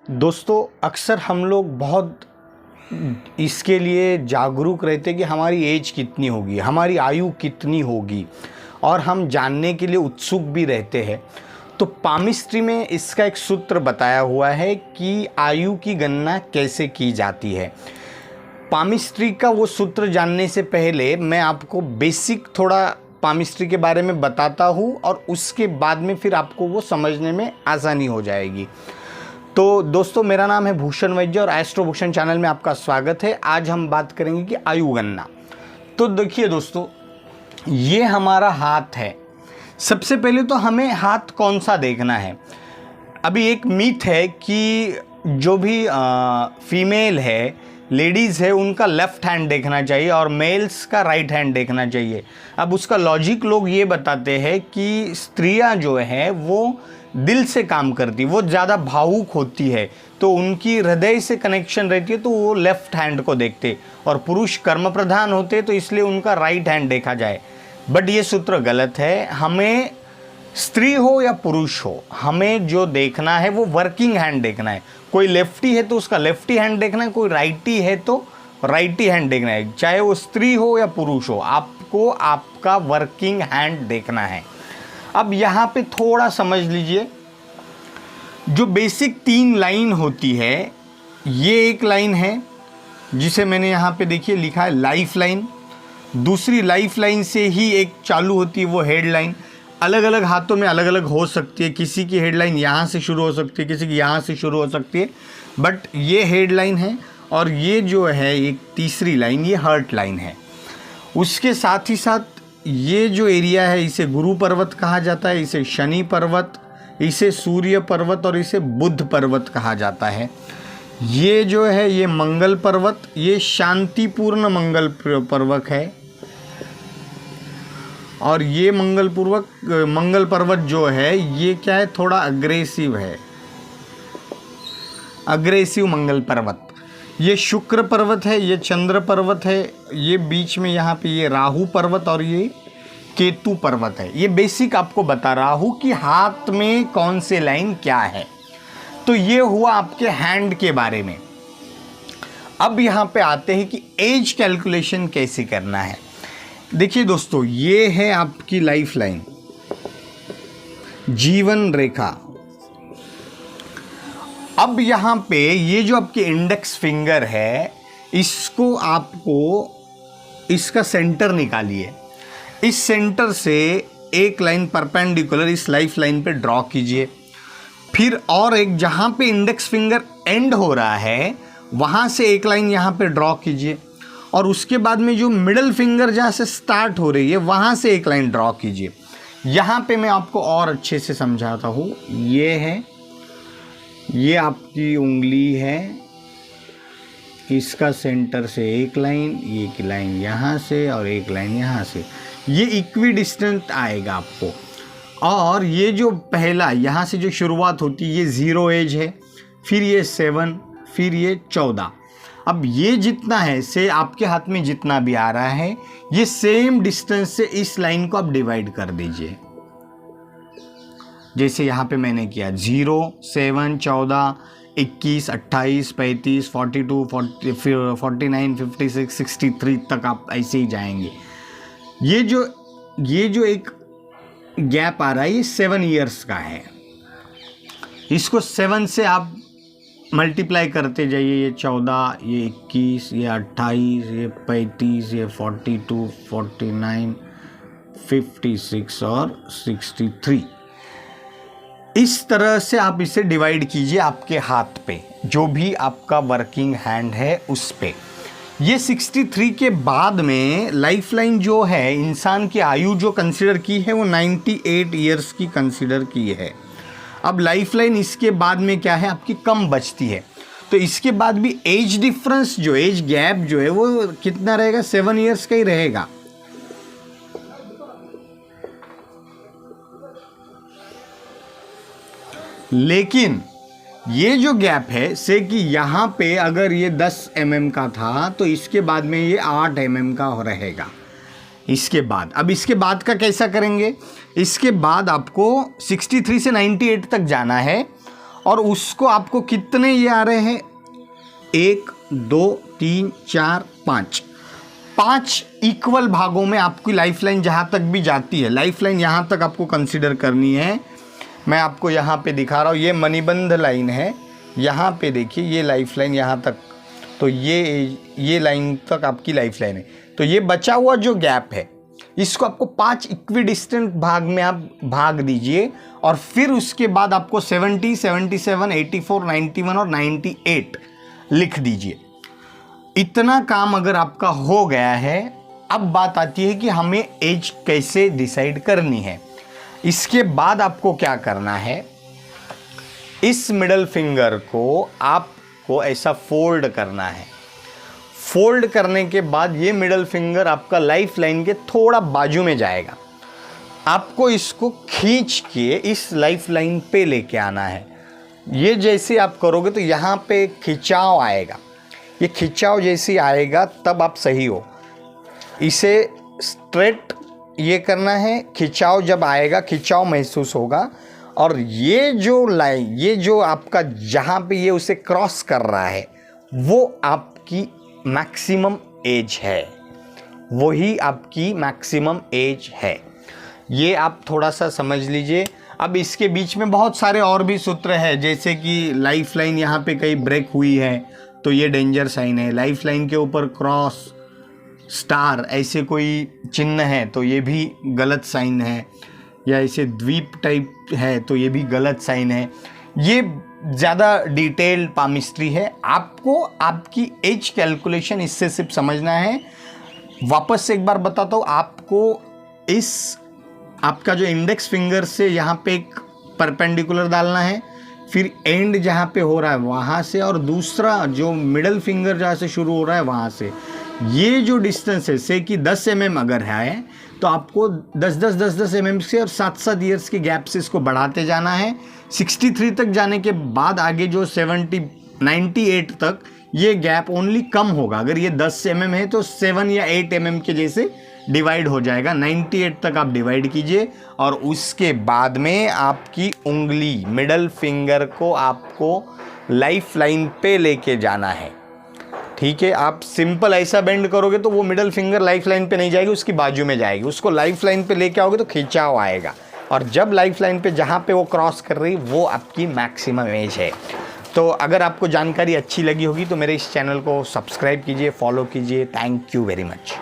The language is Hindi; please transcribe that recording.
दोस्तों, अक्सर हम लोग बहुत इसके लिए जागरूक रहते कि हमारी एज कितनी होगी, हमारी आयु कितनी होगी, और हम जानने के लिए उत्सुक भी रहते हैं। तो पामिस्ट्री में इसका एक सूत्र बताया हुआ है कि आयु की गणना कैसे की जाती है। पामिस्ट्री का वो सूत्र जानने से पहले मैं आपको बेसिक थोड़ा पामिस्ट्री के बारे में बताता हूँ, और उसके बाद में फिर आपको वो समझने में आसानी हो जाएगी। तो दोस्तों, मेरा नाम है भूषण वैद्य और एस्ट्रो भूषण चैनल में आपका स्वागत है। आज हम बात करेंगे कि आयु गणना। तो देखिए दोस्तों, ये हमारा हाथ है। सबसे पहले तो हमें हाथ कौन सा देखना है। अभी एक मिथ है कि जो भी फीमेल है, लेडीज़ है, उनका लेफ़्ट हैंड देखना चाहिए और मेल्स का राइट हैंड देखना चाहिए। अब उसका लॉजिक लोग ये बताते हैं कि स्त्रियां जो है वो दिल से काम करती, वो ज़्यादा भावुक होती है, तो उनकी हृदय से कनेक्शन रहती है, तो वो लेफ़्ट हैंड को देखते, और पुरुष कर्म प्रधान होते तो इसलिए उनका राइट हैंड देखा जाए। बट ये सूत्र गलत है। हमें स्त्री हो या पुरुष हो, हमें जो देखना है वो वर्किंग हैंड देखना है। कोई लेफ्टी है तो उसका लेफ्टी हैंड देखना है, कोई राइटी है तो राइटी हैंड देखना है। चाहे वो स्त्री हो या पुरुष हो, आपको आपका वर्किंग हैंड देखना है। अब यहाँ पे थोड़ा समझ लीजिए, जो बेसिक 3 लाइन होती है, ये एक लाइन है जिसे मैंने यहाँ पे देखिए लिखा है लाइफ लाइन। दूसरी लाइफ लाइन से ही एक चालू होती है वो हेड लाइन। अलग अलग हाथों में अलग अलग हो सकती है, किसी की हेडलाइन यहाँ से शुरू हो सकती है, किसी की यहाँ से शुरू हो सकती है, बट ये हेडलाइन है। और ये जो है एक तीसरी लाइन, ये हर्ट लाइन है। उसके साथ ही साथ ये जो एरिया है, इसे गुरु पर्वत कहा जाता है, इसे शनि पर्वत, इसे सूर्य पर्वत और इसे बुध पर्वत कहा जाता है। ये जो है ये मंगल पर्वत, ये शांतिपूर्ण मंगल पर्वत है। और ये मंगल पर्वत जो है ये क्या है, थोड़ा अग्रेसिव है, अग्रेसिव मंगल पर्वत। ये शुक्र पर्वत है, ये चंद्र पर्वत है, ये बीच में यहाँ पे ये राहु पर्वत और ये केतु पर्वत है। ये बेसिक आपको बता रहा हूँ कि हाथ में कौन से लाइन क्या है। तो ये हुआ आपके हैंड के बारे में। अब यहाँ पे आते हैं कि एज कैलकुलेशन कैसे करना है। देखिए दोस्तों, ये है आपकी लाइफ लाइन, जीवन रेखा। अब यहाँ पे ये जो आपके इंडेक्स फिंगर है, इसको आपको इसका सेंटर निकालिए। इस सेंटर से एक लाइन परपेंडिकुलर इस लाइफ लाइन पे ड्रॉ कीजिए। फिर और एक जहाँ पे इंडेक्स फिंगर एंड हो रहा है, वहाँ से एक लाइन यहाँ पे ड्रॉ कीजिए। और उसके बाद में जो मिडल फिंगर जहाँ से स्टार्ट हो रही है, वहाँ से एक लाइन ड्रॉ कीजिए। यहाँ पे मैं आपको और अच्छे से समझाता हूँ। ये है, ये आपकी उंगली है, इसका सेंटर से एक लाइन, एक लाइन यहाँ से और एक लाइन यहाँ से, ये इक्वी डिस्टेंट आएगा आपको। और ये जो पहला यहाँ से जो शुरुआत होती है, ये 0 एज है, फिर ये 7, फिर ये 14। अब ये जितना है से आपके हाथ में जितना भी आ रहा है, ये सेम डिस्टेंस से इस लाइन को आप डिवाइड कर दीजिए। जैसे यहाँ पे मैंने किया 0, 7, 14, 21, 28, 35, 42, 49, 56, 63 तक आप ऐसे ही जाएंगे। ये जो एक गैप आ रहा है, ये 7 ईयर्स का है। इसको 7 से आप मल्टीप्लाई करते जाइए। ये 14, ये 21, ये 28, ये 35, ये 42, 49, 56 और 63। इस तरह से आप इसे डिवाइड कीजिए आपके हाथ पे, जो भी आपका वर्किंग हैंड है उस पे। ये 63 के बाद में लाइफ लाइन जो है, इंसान की आयु जो कंसिडर की है वो 98 ईयर्स की कंसिडर की है। अब लाइफ लाइन इसके बाद में क्या है, आपकी कम बचती है। तो इसके बाद भी एज डिफरेंस, जो एज गैप जो है वो कितना रहेगा, 7 ईयर्स का ही रहेगा। लेकिन ये जो गैप है से कि यहाँ पे अगर ये 10 mm का था, तो इसके बाद में ये 8 mm का रहेगा। इसके बाद, अब इसके बाद का कैसा करेंगे, इसके बाद आपको 63 से 98 तक जाना है। और उसको आपको कितने ये आ रहे हैं, 1 2 3 4 5 इक्वल भागों में आपकी लाइफलाइन जहाँ तक भी जाती है, लाइफलाइन यहाँ तक आपको कंसीडर करनी है। मैं आपको यहाँ पे दिखा रहा हूँ, ये मणिबंध लाइन है, यहाँ पे देखिए ये लाइफलाइन यहाँ तक, तो ये लाइन तक आपकी लाइफलाइन है। तो ये बचा हुआ जो गैप है इसको आपको 5 इक्विडिस्टेंट भाग में आप भाग दीजिए और फिर उसके बाद आपको 70, 77, 84, 91 और 98 लिख दीजिए। इतना काम अगर आपका हो गया है, अब बात आती है कि हमें एज कैसे डिसाइड करनी है। इसके बाद आपको क्या करना है, इस मिडल फिंगर को आपको ऐसा फोल्ड करना है। फोल्ड करने के बाद ये मिडल फिंगर आपका लाइफ लाइन के थोड़ा बाजू में जाएगा। आपको इसको खींच के इस लाइफ लाइन पे लेके आना है। ये जैसे आप करोगे तो यहाँ पे खिंचाव आएगा, ये खिंचाव जैसे आएगा तब आप सही हो। इसे स्ट्रेट ये करना है, खिंचाव जब आएगा, खिंचाव महसूस होगा और ये जो लाइन, ये जो आपका जहाँ पे ये उसे क्रॉस कर रहा है वो आपकी मैक्सिमम एज है, वही आपकी मैक्सिमम एज है। ये आप थोड़ा सा समझ लीजिए। अब इसके बीच में बहुत सारे और भी सूत्र है, जैसे कि लाइफ लाइन यहाँ पे कहीं ब्रेक हुई है तो ये डेंजर साइन है, लाइफ लाइन के ऊपर क्रॉस, स्टार ऐसे कोई चिन्ह है तो ये भी गलत साइन है, या ऐसे द्वीप टाइप है तो ये भी गलत साइन है। ये ज़्यादा डिटेल्ड पामिस्ट्री है, आपको आपकी एज कैलकुलेशन इससे सिर्फ समझना है। वापस से एक बार बताता हूँ आपको, इस आपका जो इंडेक्स फिंगर से यहाँ पे एक परपेंडिकुलर डालना है, फिर एंड जहाँ पे हो रहा है वहाँ से, और दूसरा जो मिडल फिंगर जहाँ से शुरू हो रहा है वहाँ से, ये जो डिस्टेंस है से कि 10 mm अगर है तो आपको 10 mm से और 7 ईयर्स के गैप से इसको बढ़ाते जाना है। 63 तक जाने के बाद आगे जो 98 तक ये गैप ओनली कम होगा। अगर ये 10 mm है तो 7 या 8 mm के जैसे डिवाइड हो जाएगा। 98 तक आप डिवाइड कीजिए और उसके बाद में आपकी उंगली मिडल फिंगर को आपको लाइफ लाइन पे लेके जाना है। ठीक है, आप सिंपल ऐसा बेंड करोगे तो वो मिडल फिंगर लाइफ लाइन पे नहीं जाएगी, उसकी बाजू में जाएगी। उसको लाइफ लाइन पे लेके आओगे तो खिंचाव आएगा, और जब लाइफ लाइन पे जहाँ पे वो क्रॉस कर रही वो आपकी मैक्सिमम एज है। तो अगर आपको जानकारी अच्छी लगी होगी तो मेरे इस चैनल को सब्सक्राइब कीजिए, फॉलो कीजिए। Thank you very much.